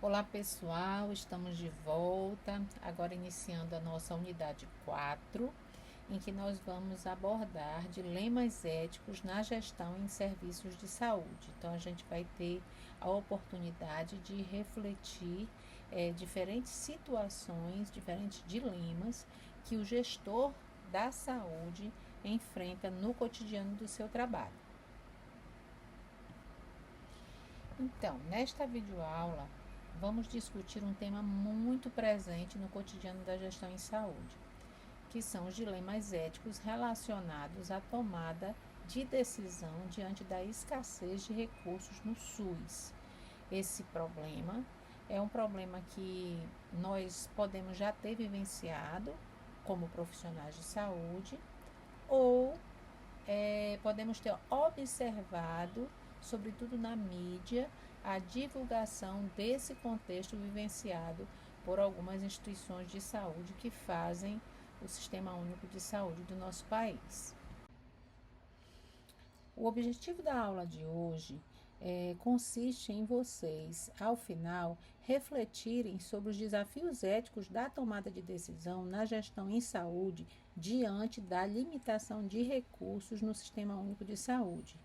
Olá pessoal, estamos de volta, agora iniciando a nossa unidade 4, em que nós vamos abordar dilemas éticos na gestão em serviços de saúde. Então, a gente vai ter a oportunidade de refletir diferentes situações, diferentes dilemas que o gestor da saúde enfrenta no cotidiano do seu trabalho. Então, nesta videoaula, vamos discutir um tema muito presente no cotidiano da gestão em saúde, que são os dilemas éticos relacionados à tomada de decisão diante da escassez de recursos no SUS. Esse problema é um problema que nós podemos já ter vivenciado como profissionais de saúde ou podemos ter observado, sobretudo na mídia, a divulgação desse contexto vivenciado por algumas instituições de saúde que fazem o Sistema Único de Saúde do nosso país. O objetivo da aula de hoje consiste em vocês, ao final, refletirem sobre os desafios éticos da tomada de decisão na gestão em saúde diante da limitação de recursos no Sistema Único de Saúde,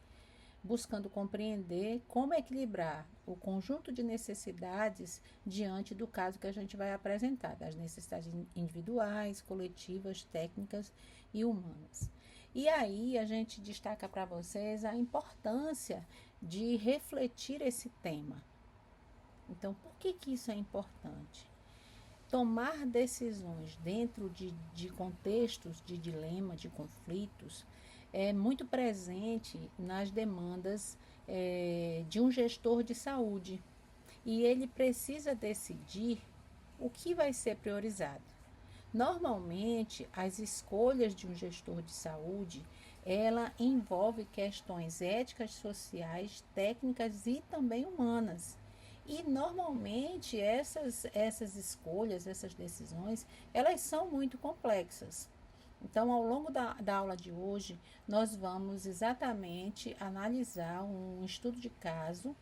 buscando compreender como equilibrar o conjunto de necessidades diante do caso que a gente vai apresentar, das necessidades individuais, coletivas, técnicas e humanas. E aí a gente destaca para vocês a importância de refletir esse tema. Então, por que isso é importante? Tomar decisões dentro de contextos de dilema, de conflitos, é muito presente nas demandas de um gestor de saúde. E ele precisa decidir o que vai ser priorizado. Normalmente, as escolhas de um gestor de saúde, ela envolve questões éticas, sociais, técnicas e também humanas. E normalmente essas escolhas, essas decisões, elas são muito complexas. Então, ao longo da aula de hoje, nós vamos exatamente analisar um estudo de caso,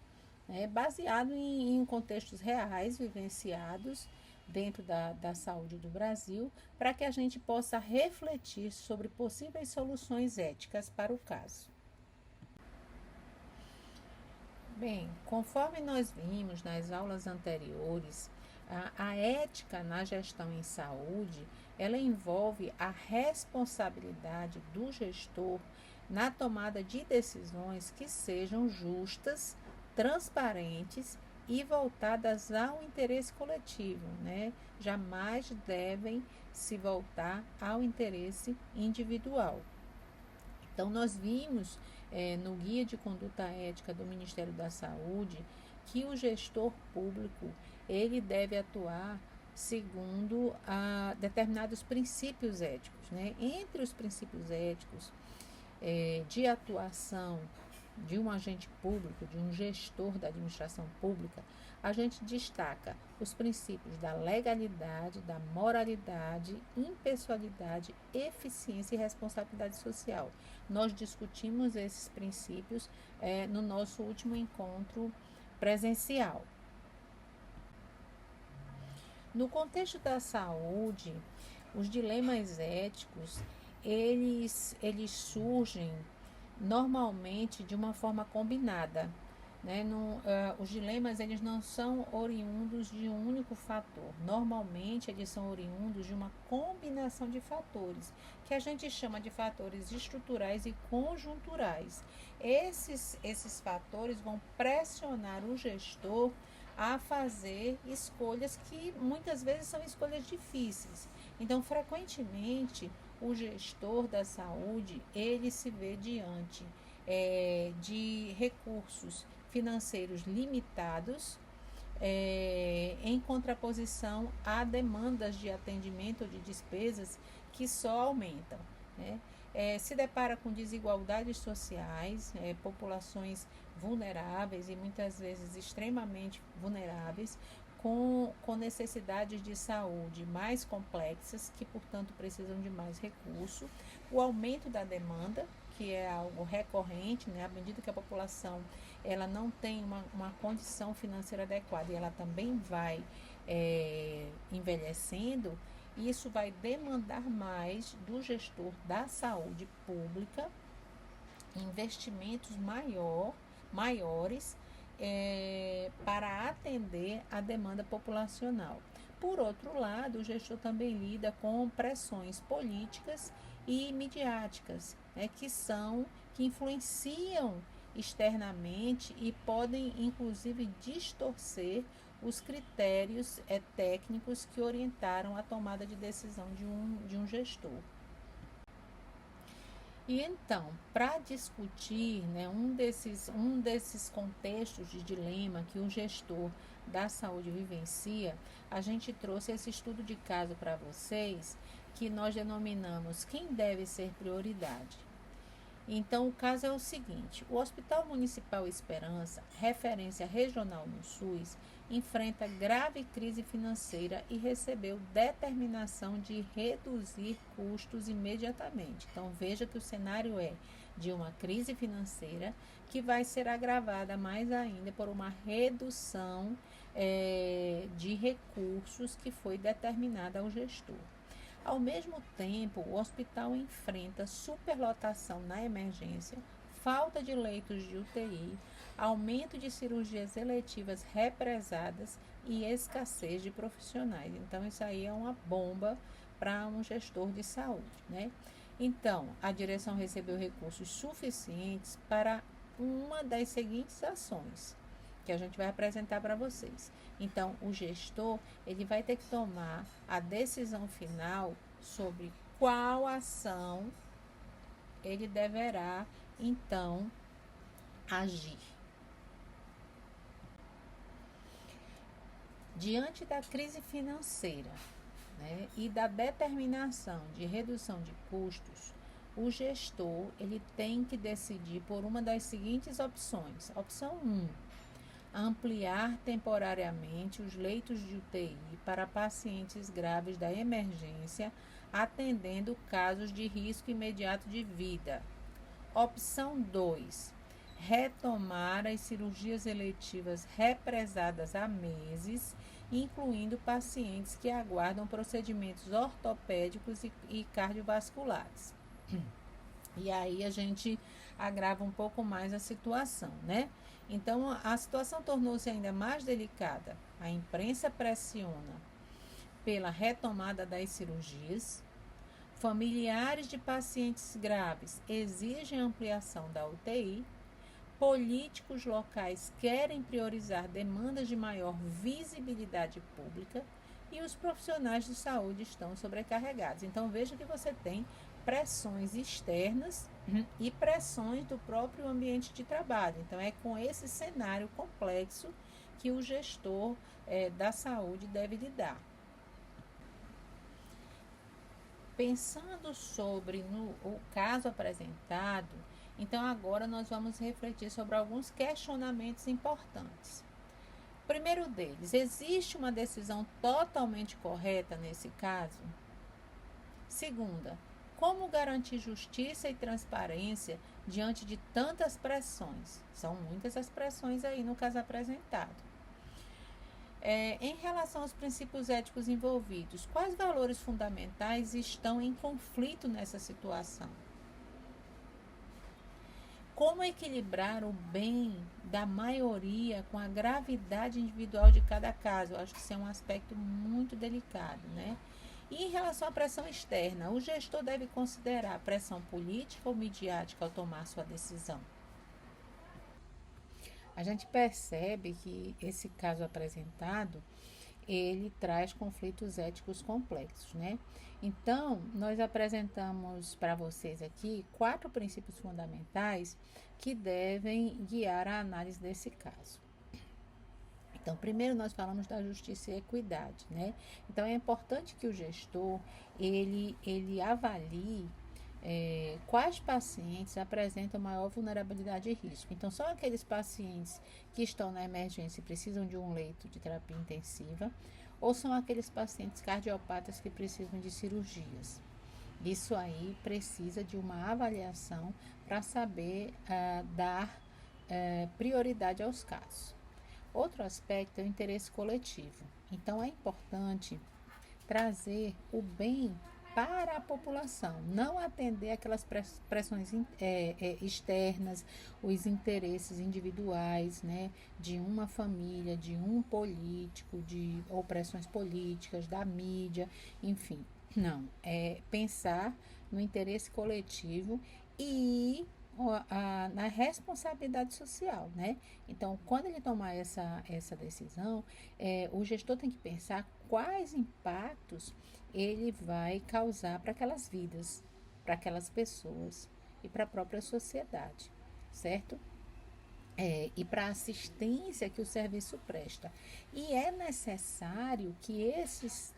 baseado em contextos reais, vivenciados dentro da saúde do Brasil, para que a gente possa refletir sobre possíveis soluções éticas para o caso. Bem, conforme nós vimos nas aulas anteriores, a ética na gestão em saúde, ela envolve a responsabilidade do gestor na tomada de decisões que sejam justas, transparentes e voltadas ao interesse coletivo, né? Jamais devem se voltar ao interesse individual. Então, nós vimos no Guia de Conduta Ética do Ministério da Saúde que o gestor público ele deve atuar segundo determinados princípios éticos. Né? Entre os princípios éticos de atuação de um agente público, de um gestor da administração pública, a gente destaca os princípios da legalidade, da moralidade, impessoalidade, eficiência e responsabilidade social. Nós discutimos esses princípios no nosso último encontro presencial. No contexto da saúde, os dilemas éticos, eles surgem normalmente de uma forma combinada. Né? Os dilemas eles não são oriundos de um único fator. Normalmente eles são oriundos de uma combinação de fatores, que a gente chama de fatores estruturais e conjunturais. Esses fatores vão pressionar o gestor a fazer escolhas que muitas vezes são escolhas difíceis. Então, frequentemente, o gestor da saúde, ele se vê diante de recursos financeiros limitados, em contraposição a demandas de atendimento ou de despesas que só aumentam. Né? Se depara com desigualdades sociais, populações vulneráveis e muitas vezes extremamente vulneráveis, com necessidades de saúde mais complexas, que, portanto, precisam de mais recurso, o aumento da demanda, que é algo recorrente, né? À medida que a população ela não tem uma condição financeira adequada e ela também vai envelhecendo, isso vai demandar mais do gestor da saúde pública, investimentos maiores para atender a demanda populacional. Por outro lado, o gestor também lida com pressões políticas e midiáticas, né, que influenciam externamente e podem, inclusive, distorcer os critérios técnicos que orientaram a tomada de decisão de um gestor. E então, para discutir, né, um desses contextos de dilema que o gestor da saúde vivencia, a gente trouxe esse estudo de caso para vocês, que nós denominamos quem deve ser prioridade. Então, o caso é o seguinte: o Hospital Municipal Esperança, referência regional no SUS, enfrenta grave crise financeira e recebeu determinação de reduzir custos imediatamente. Então, veja que o cenário é de uma crise financeira que vai ser agravada mais ainda por uma redução de recursos que foi determinada ao gestor. Ao mesmo tempo, o hospital enfrenta superlotação na emergência, falta de leitos de UTI, aumento de cirurgias eletivas represadas e escassez de profissionais. Então, isso aí é uma bomba para um gestor de saúde, né? Então, a direção recebeu recursos suficientes para uma das seguintes ações que a gente vai apresentar para vocês. Então, o gestor, ele vai ter que tomar a decisão final sobre qual ação ele deverá, então, agir. Diante da crise financeira, né, e da determinação de redução de custos, o gestor ele tem que decidir por uma das seguintes opções. Opção 1, ampliar temporariamente os leitos de UTI para pacientes graves da emergência, atendendo casos de risco imediato de vida. Opção 2, retomar as cirurgias eletivas represadas há meses, incluindo pacientes que aguardam procedimentos ortopédicos e cardiovasculares. E aí a gente agrava um pouco mais a situação, né? Então, a situação tornou-se ainda mais delicada. A imprensa pressiona pela retomada das cirurgias. Familiares de pacientes graves exigem ampliação da UTI. Políticos locais querem priorizar demandas de maior visibilidade pública e os profissionais de saúde estão sobrecarregados. Então, veja que você tem pressões externas e pressões do próprio ambiente de trabalho. Então, é com esse cenário complexo que o gestor da saúde deve lidar. Pensando sobre o caso apresentado, então agora nós vamos refletir sobre alguns questionamentos importantes. O primeiro deles, existe uma decisão totalmente correta nesse caso? Segunda, como garantir justiça e transparência diante de tantas pressões? São muitas as pressões aí no caso apresentado. Em relação aos princípios éticos envolvidos, quais valores fundamentais estão em conflito nessa situação? Como equilibrar o bem da maioria com a gravidade individual de cada caso? Eu acho que isso é um aspecto muito delicado, né? E em relação à pressão externa, o gestor deve considerar pressão política ou midiática ao tomar sua decisão? A gente percebe que esse caso apresentado, ele traz conflitos éticos complexos, né? Então, nós apresentamos para vocês aqui 4 princípios fundamentais que devem guiar a análise desse caso. Então, primeiro nós falamos da justiça e equidade, né? Então, é importante que o gestor, ele avalie quais pacientes apresentam maior vulnerabilidade e risco. Então, só aqueles pacientes que estão na emergência e precisam de um leito de terapia intensiva, ou são aqueles pacientes cardiopatas que precisam de cirurgias. Isso aí precisa de uma avaliação para saber dar prioridade aos casos. Outro aspecto é o interesse coletivo. Então, é importante trazer o bem para a população, não atender aquelas pressões externas, os interesses individuais, né, de uma família, de um político, ou pressões políticas, da mídia, enfim. Não, é pensar no interesse coletivo e na responsabilidade social, né? Então, quando ele tomar essa decisão, o gestor tem que pensar quais impactos ele vai causar para aquelas vidas, para aquelas pessoas e para a própria sociedade, certo? E para a assistência que o serviço presta. E é necessário que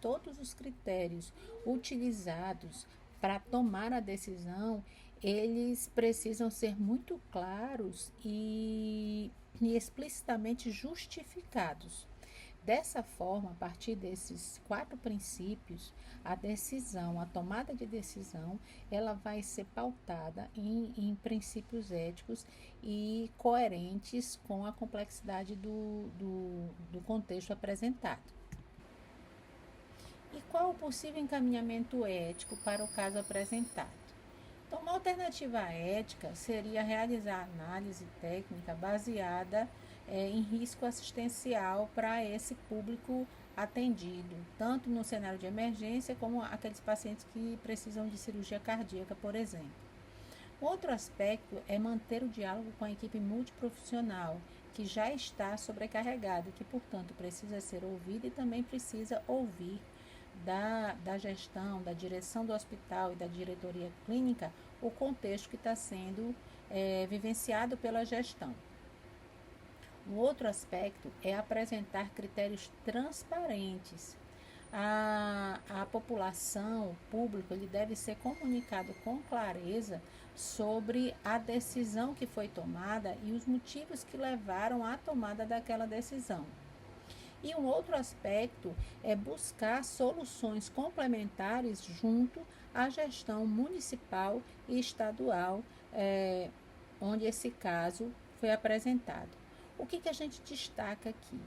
todos os critérios utilizados para tomar a decisão, eles precisam ser muito claros e explicitamente justificados. Dessa forma, a partir desses 4 princípios, a tomada de decisão, ela vai ser pautada em princípios éticos e coerentes com a complexidade do contexto apresentado. E qual o possível encaminhamento ético para o caso apresentado? Então, uma alternativa ética seria realizar análise técnica baseada em risco assistencial para esse público atendido, tanto no cenário de emergência como aqueles pacientes que precisam de cirurgia cardíaca, por exemplo. Outro aspecto é manter o diálogo com a equipe multiprofissional, que já está sobrecarregada e que, portanto, precisa ser ouvida e também precisa ouvir da gestão, da direção do hospital e da diretoria clínica o contexto que está sendo vivenciado pela gestão. Um outro aspecto é apresentar critérios transparentes. A população, o público, ele deve ser comunicado com clareza sobre a decisão que foi tomada e os motivos que levaram à tomada daquela decisão. E um outro aspecto é buscar soluções complementares junto à gestão municipal e estadual, onde esse caso foi apresentado. O que a gente destaca aqui?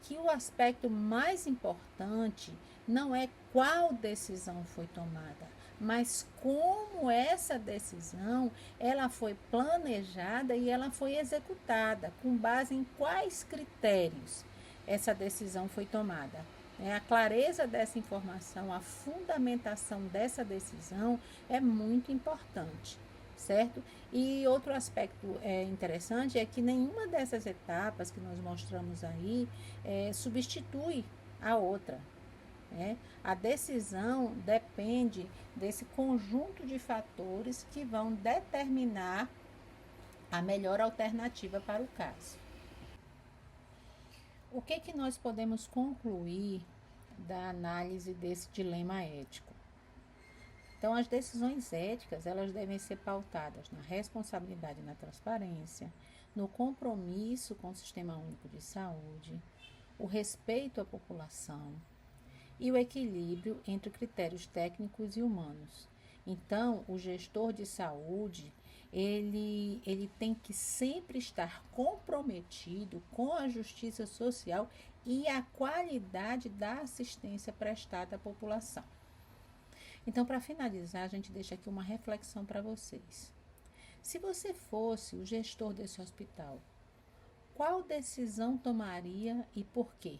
Que o aspecto mais importante não é qual decisão foi tomada, mas como essa decisão ela foi planejada e ela foi executada, com base em quais critérios essa decisão foi tomada. A clareza dessa informação, a fundamentação dessa decisão é muito importante, certo? E outro aspecto interessante é que nenhuma dessas etapas que nós mostramos aí substitui a outra. A decisão depende desse conjunto de fatores que vão determinar a melhor alternativa para o caso. O que nós podemos concluir da análise desse dilema ético? Então, as decisões éticas, elas devem ser pautadas na responsabilidade e na transparência, no compromisso com o Sistema Único de Saúde, o respeito à população e o equilíbrio entre critérios técnicos e humanos. Então, o gestor de saúde, ele tem que sempre estar comprometido com a justiça social e a qualidade da assistência prestada à população. Então, para finalizar, a gente deixa aqui uma reflexão para vocês. Se você fosse o gestor desse hospital, qual decisão tomaria e por quê?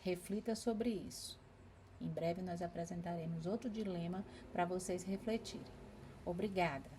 Reflita sobre isso. Em breve nós apresentaremos outro dilema para vocês refletirem. Obrigada!